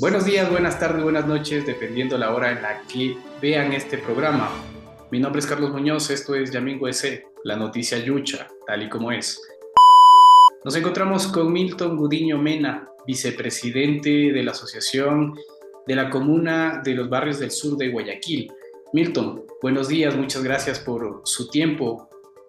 Buenos días, buenas tardes, buenas noches, dependiendo la hora en la que vean este programa. Mi nombre es Carlos Muñoz, esto es Yamingo S, la noticia yucha, tal y como es. Nos encontramos con Milton Gudiño Mena, vicepresidente de la Asociación de la Comuna de los Barrios del Sur de Guayaquil. Milton, buenos días, muchas gracias por su tiempo.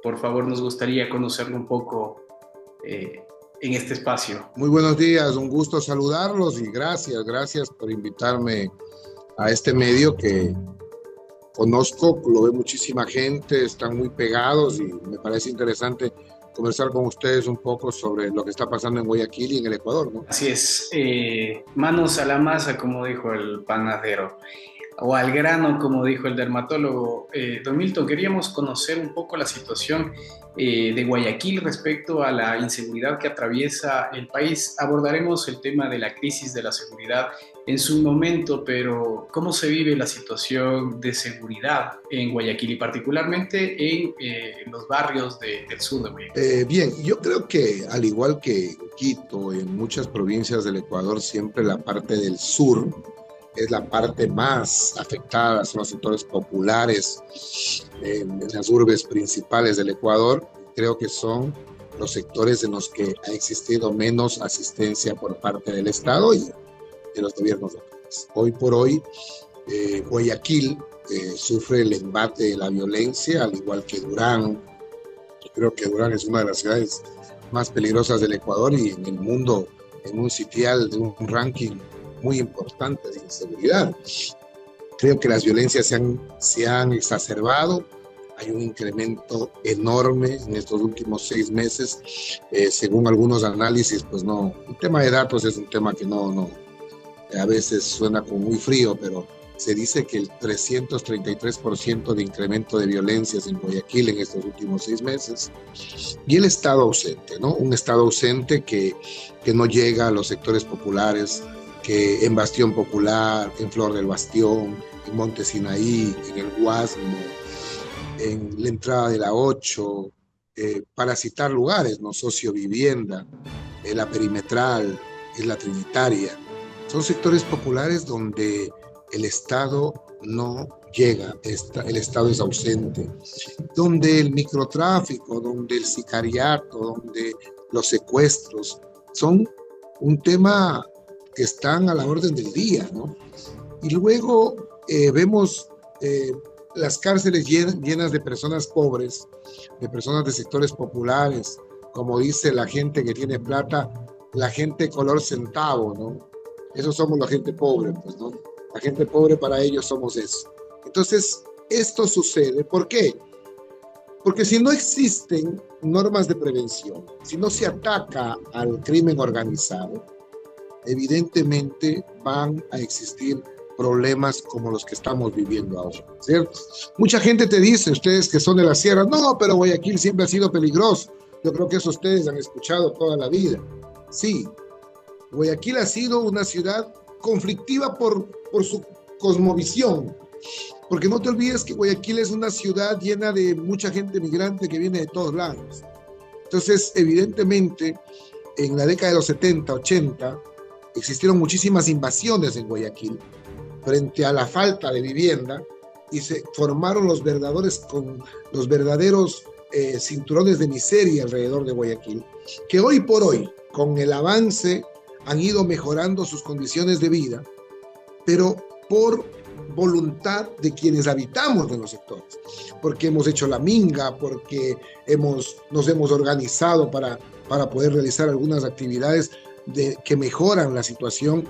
Por favor, nos gustaría conocerlo un poco en este espacio. Muy buenos días, un gusto saludarlos y gracias por invitarme a este medio que conozco, lo ve muchísima gente, están muy pegados y me parece interesante conversar con ustedes un poco sobre lo que está pasando en Guayaquil y en el Ecuador, ¿no? Así es, manos a la masa, como dijo el panadero, o al grano, como dijo el dermatólogo. Don Milton, queríamos conocer un poco la situación de Guayaquil respecto a la inseguridad que atraviesa el país. Abordaremos el tema de la crisis de la seguridad en su momento, pero ¿cómo se vive la situación de seguridad en Guayaquil y particularmente en los barrios del sur de Guayaquil? Bien, yo creo que al igual que en Quito, en muchas provincias del Ecuador, siempre la parte del sur es la parte más afectada, son los sectores populares en las urbes principales del Ecuador. Creo que son los sectores en los que ha existido menos asistencia por parte del Estado y de los gobiernos locales. Hoy por hoy, Guayaquil sufre el embate de la violencia, al igual que Durán. Yo creo que Durán es una de las ciudades más peligrosas del Ecuador y en el mundo, en un sitial de un ranking muy importante de inseguridad. Creo que las violencias se han exacerbado, hay un incremento enorme en estos últimos 6 meses, según algunos análisis, pues no, el tema de datos es un tema que a veces suena como muy frío, pero se dice que el 333% de incremento de violencias en Guayaquil en estos últimos 6 meses, y el Estado ausente, ¿no? Un Estado ausente que no llega a los sectores populares, que en Bastión Popular, en Flor del Bastión, en Monte Sinaí, en el Guasmo, en la entrada de la 8, para citar lugares, ¿no? Sociovivienda, la Perimetral, la Trinitaria. Son sectores populares donde el Estado no llega, el Estado es ausente, donde el microtráfico, donde el sicariato, donde los secuestros son un tema que están a la orden del día, ¿no? Y luego vemos las cárceles llenas de personas pobres, de personas de sectores populares, como dice la gente que tiene plata, la gente color centavo, ¿no? Eso somos la gente pobre, pues, ¿no? La gente pobre para ellos somos eso. Entonces, esto sucede, ¿por qué? Porque si no existen normas de prevención, si no se ataca al crimen organizado, evidentemente van a existir problemas como los que estamos viviendo ahora, ¿cierto? Mucha gente te dice, ustedes que son de la sierra, no, pero Guayaquil siempre ha sido peligroso. Yo creo que eso ustedes han escuchado toda la vida. Sí, Guayaquil ha sido una ciudad conflictiva por su cosmovisión, porque no te olvides que Guayaquil es una ciudad llena de mucha gente migrante que viene de todos lados. Entonces, evidentemente, en la década de los 70, 80, existieron muchísimas invasiones en Guayaquil frente a la falta de vivienda y se formaron los verdaderos cinturones de miseria alrededor de Guayaquil, que hoy por hoy, con el avance, han ido mejorando sus condiciones de vida, pero por voluntad de quienes habitamos en los sectores, porque hemos hecho la minga, porque nos hemos organizado para poder realizar algunas actividades que mejoran la situación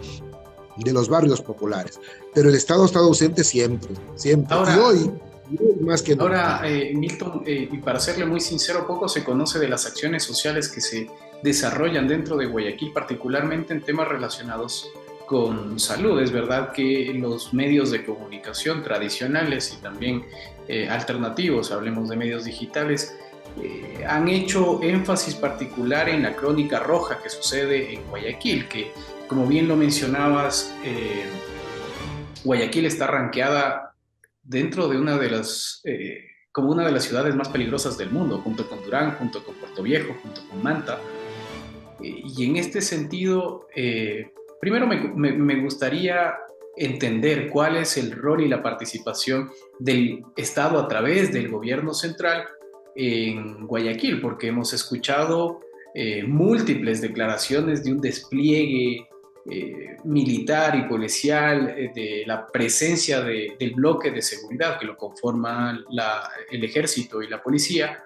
de los barrios populares. Pero el Estado ha estado ausente siempre. Ahora, Y hoy, más que nunca. ahora Milton, y para serle muy sincero, poco se conoce de las acciones sociales que se desarrollan dentro de Guayaquil, particularmente en temas relacionados con salud. Es verdad que los medios de comunicación tradicionales y también alternativos, hablemos de medios digitales, han hecho énfasis particular en la crónica roja que sucede en Guayaquil, que como bien lo mencionabas, Guayaquil está rankeada dentro de como una de las ciudades más peligrosas del mundo, junto con Durán, junto con Puerto Viejo, junto con Manta. Y en este sentido, Primero me gustaría entender cuál es el rol y la participación del Estado a través del gobierno central en Guayaquil, porque hemos escuchado múltiples declaraciones de un despliegue militar y policial, de la presencia del bloque de seguridad que lo conforman el ejército y la policía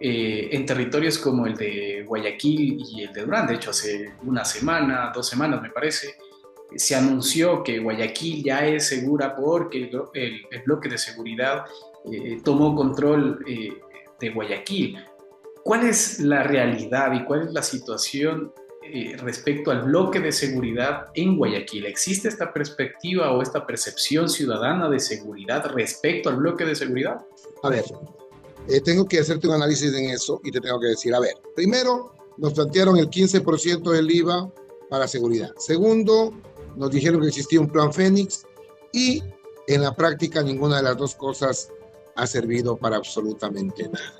en territorios como el de Guayaquil y el de Durán. De hecho, hace una semana, 2 semanas me parece, se anunció que Guayaquil ya es segura porque el bloque de seguridad tomó control de Guayaquil. ¿Cuál es la realidad y cuál es la situación respecto al bloque de seguridad en Guayaquil? ¿Existe esta perspectiva o esta percepción ciudadana de seguridad respecto al bloque de seguridad? A ver, tengo que hacerte un análisis en eso y te tengo que decir, a ver, primero nos plantearon el 15% del IVA para seguridad. Segundo, nos dijeron que existía un plan Fénix y en la práctica ninguna de las dos cosas ha servido para absolutamente nada.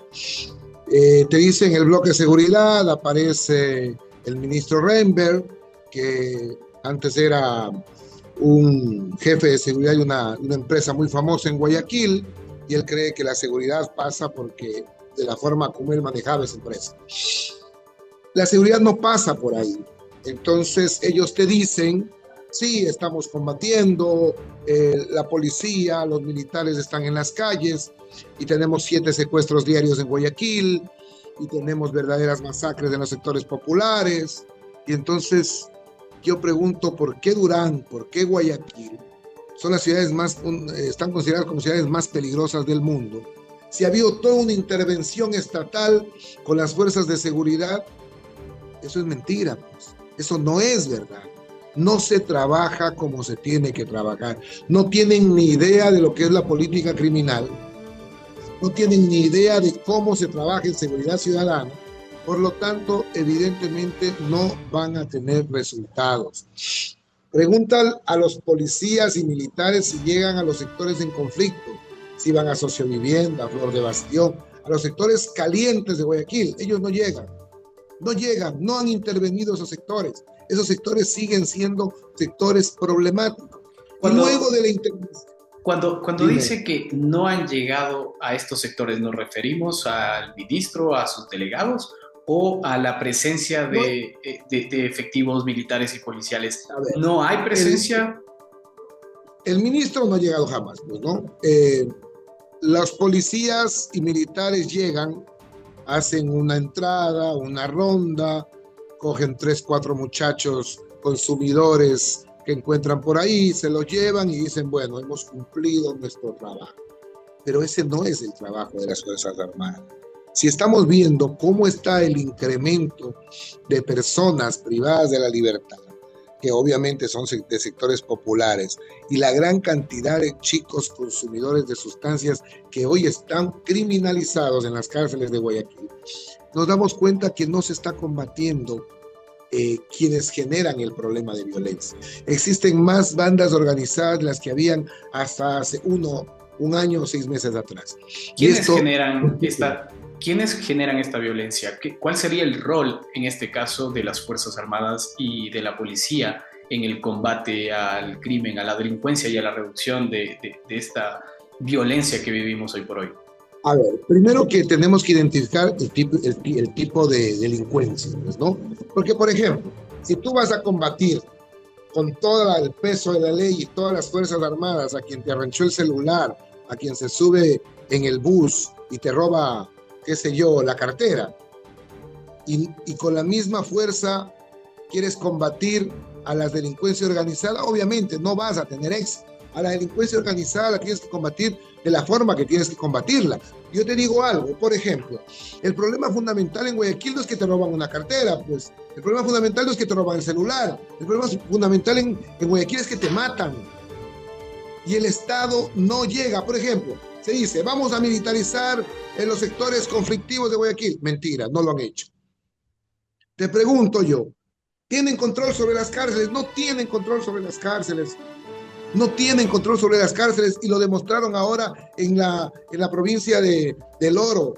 Te dicen el bloque de seguridad, aparece el ministro Reinberg, que antes era un jefe de seguridad de una empresa muy famosa en Guayaquil, y él cree que la seguridad pasa porque de la forma como él manejaba esa empresa. La seguridad no pasa por ahí. Entonces ellos te dicen, sí, estamos combatiendo, la policía, los militares están en las calles y tenemos 7 secuestros diarios en Guayaquil y tenemos verdaderas masacres en los sectores populares. Y entonces yo pregunto, ¿por qué Durán, por qué Guayaquil son las ciudades están consideradas como ciudades más peligrosas del mundo? Si ha habido toda una intervención estatal con las fuerzas de seguridad, eso es mentira, pues. Eso no es verdad. No se trabaja como se tiene que trabajar. No tienen ni idea de lo que es la política criminal. No tienen ni idea de cómo se trabaja en seguridad ciudadana. Por lo tanto, evidentemente no van a tener resultados. Preguntan a los policías y militares si llegan a los sectores en conflicto, si van a Sociovivienda, a Flor de Bastión, a los sectores calientes de Guayaquil. Ellos no llegan. No llegan, no han intervenido esos sectores. Esos sectores siguen siendo sectores problemáticos. Luego de la intervención. Cuando dice que no han llegado a estos sectores, ¿nos referimos al ministro, a sus delegados o a la presencia de efectivos militares y policiales? Ver, ¿no hay presencia? El ministro no ha llegado jamás, pues, ¿no? Los policías y militares llegan, hacen una entrada, una ronda, cogen 3, 4 muchachos consumidores que encuentran por ahí, se los llevan y dicen, bueno, hemos cumplido nuestro trabajo. Pero ese no es el trabajo de las Fuerzas Armadas. Si estamos viendo cómo está el incremento de personas privadas de la libertad, que obviamente son de sectores populares, y la gran cantidad de chicos consumidores de sustancias que hoy están criminalizados en las cárceles de Guayaquil, nos damos cuenta que no se está combatiendo quienes generan el problema de violencia. Existen más bandas organizadas de las que habían hasta hace un año o 6 meses atrás. ¿Quiénes generan esta violencia? ¿Cuál sería el rol, en este caso, de las Fuerzas Armadas y de la policía en el combate al crimen, a la delincuencia y a la reducción de esta violencia que vivimos hoy por hoy? A ver, primero que tenemos que identificar el tipo de delincuencia, ¿no? Porque, por ejemplo, si tú vas a combatir con todo el peso de la ley y todas las Fuerzas Armadas a quien te arranchó el celular, a quien se sube en el bus y te roba, qué sé yo, la cartera, y con la misma fuerza quieres combatir a la delincuencia organizada, obviamente no vas a tener éxito. A la delincuencia organizada la tienes que combatir de la forma que tienes que combatirla. Yo te digo algo, por ejemplo, el problema fundamental en Guayaquil no es que te roban una cartera, pues. El problema fundamental no es que te roban el celular. El problema fundamental en Guayaquil es que te matan. Y el Estado no llega. Por ejemplo, se dice, vamos a militarizar en los sectores conflictivos de Guayaquil. Mentira, no lo han hecho. Te pregunto yo, ¿tienen control sobre las cárceles? No tienen control sobre las cárceles. No tienen control sobre las cárceles y lo demostraron ahora en la provincia del Oro.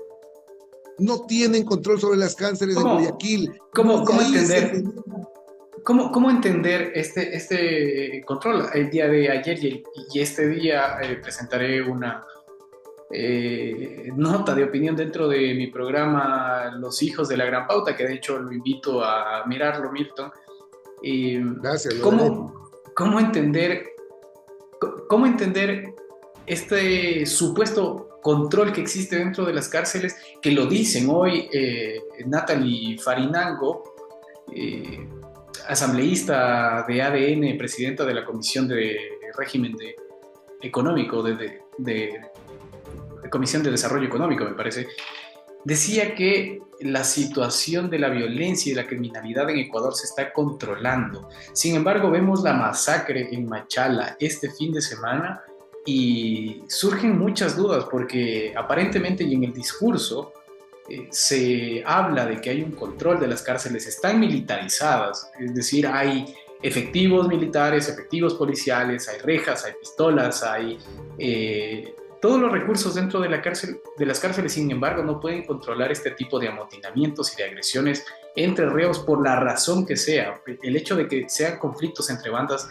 No tienen control sobre las cárceles de Guayaquil. ¿Cómo entender? ¿Cómo entender este control? El día de ayer y este día presentaré una nota de opinión dentro de mi programa Los Hijos de la Gran Pauta, que de hecho lo invito a mirarlo, Milton. Gracias, lo veré. ¿Cómo entender, cómo entender este supuesto control que existe dentro de las cárceles, que lo dicen hoy Natalie Farinango, asambleísta de ADN, presidenta de la Comisión de Régimen Económico, de Comisión de Desarrollo Económico, me parece, decía que la situación de la violencia y la criminalidad en Ecuador se está controlando. Sin embargo, vemos la masacre en Machala este fin de semana y surgen muchas dudas porque aparentemente y en el discurso se habla de que hay un control de las cárceles, están militarizadas, es decir, hay efectivos militares, efectivos policiales, hay rejas, hay pistolas, hay todos los recursos dentro de las cárceles. Sin embargo, no pueden controlar este tipo de amotinamientos y de agresiones entre reos por la razón que sea. El hecho de que sean conflictos entre bandas,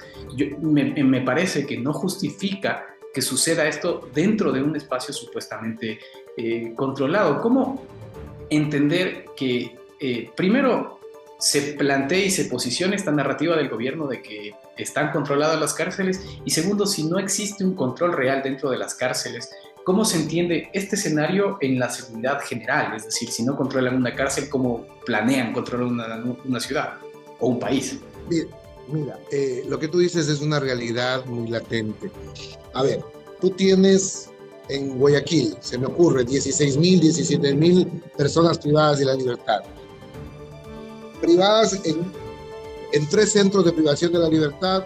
me parece que no justifica que suceda esto dentro de un espacio supuestamente controlado. ¿Cómo entender que primero se plantee y se posicione esta narrativa del gobierno de que están controladas las cárceles? Y segundo, si no existe un control real dentro de las cárceles, ¿cómo se entiende este escenario en la seguridad general? Es decir, si no controlan una cárcel, ¿cómo planean controlar una ciudad o un país? Mira, lo que tú dices es una realidad muy latente. A ver, tú tienes en Guayaquil, se me ocurre, 16.000, 17.000 personas privadas de la libertad. Privadas en 3 centros de privación de la libertad: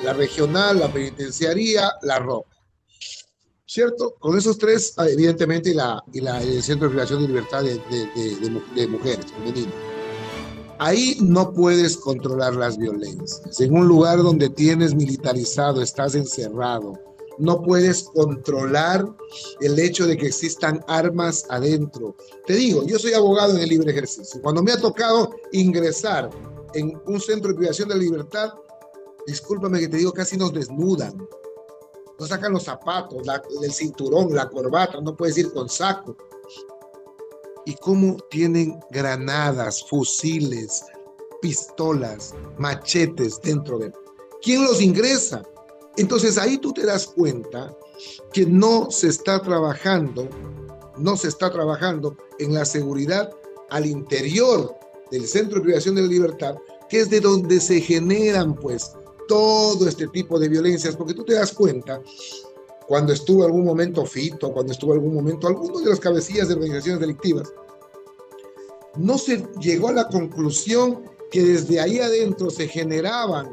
la regional, la penitenciaría, la ROC. ¿Cierto? Con esos 3, evidentemente, el centro de privación de libertad de mujeres, femeninas. Ahí no puedes controlar las violencias. En un lugar donde tienes militarizado, estás encerrado, no puedes controlar el hecho de que existan armas adentro. Te digo, yo soy abogado en el libre ejercicio. Cuando me ha tocado ingresar en un centro de privación de la libertad, discúlpame que te digo, casi nos desnudan. Nos sacan los zapatos, el cinturón, la corbata, no puedes ir con saco. Y cómo tienen granadas, fusiles, pistolas, machetes dentro de... ¿Quién los ingresa? Entonces ahí tú te das cuenta que no se está trabajando en la seguridad al interior del Centro de Privación de la Libertad, que es de donde se generan pues todo este tipo de violencias, porque tú te das cuenta, cuando estuvo algún momento Fito, cuando estuvo algún momento algunos de los cabecillas de organizaciones delictivas, no se llegó a la conclusión que desde ahí adentro se generaban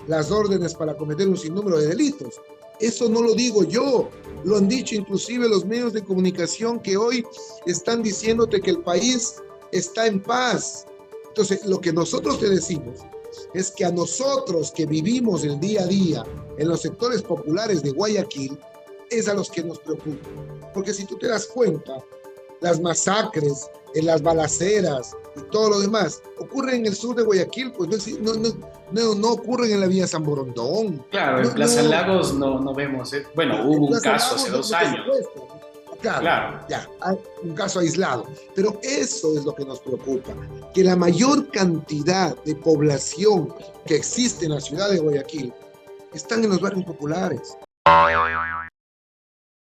las órdenes para cometer un sinnúmero de delitos. Eso no lo digo yo, lo han dicho inclusive los medios de comunicación que hoy están diciéndote que el país está en paz. Entonces, lo que nosotros te decimos es que a nosotros que vivimos el día a día en los sectores populares de Guayaquil, es a los que nos preocupa. Porque si tú te das cuenta, las masacres, en las balaceras y todo lo demás ocurren en el sur de Guayaquil, pues no ocurren en la vía San Borondón. Claro, en Plaza Lagos no vemos. Bueno, hubo un caso hace 2 años. Claro, ya, un caso aislado. Pero eso es lo que nos preocupa, que la mayor cantidad de población que existe en la ciudad de Guayaquil están en los barrios populares.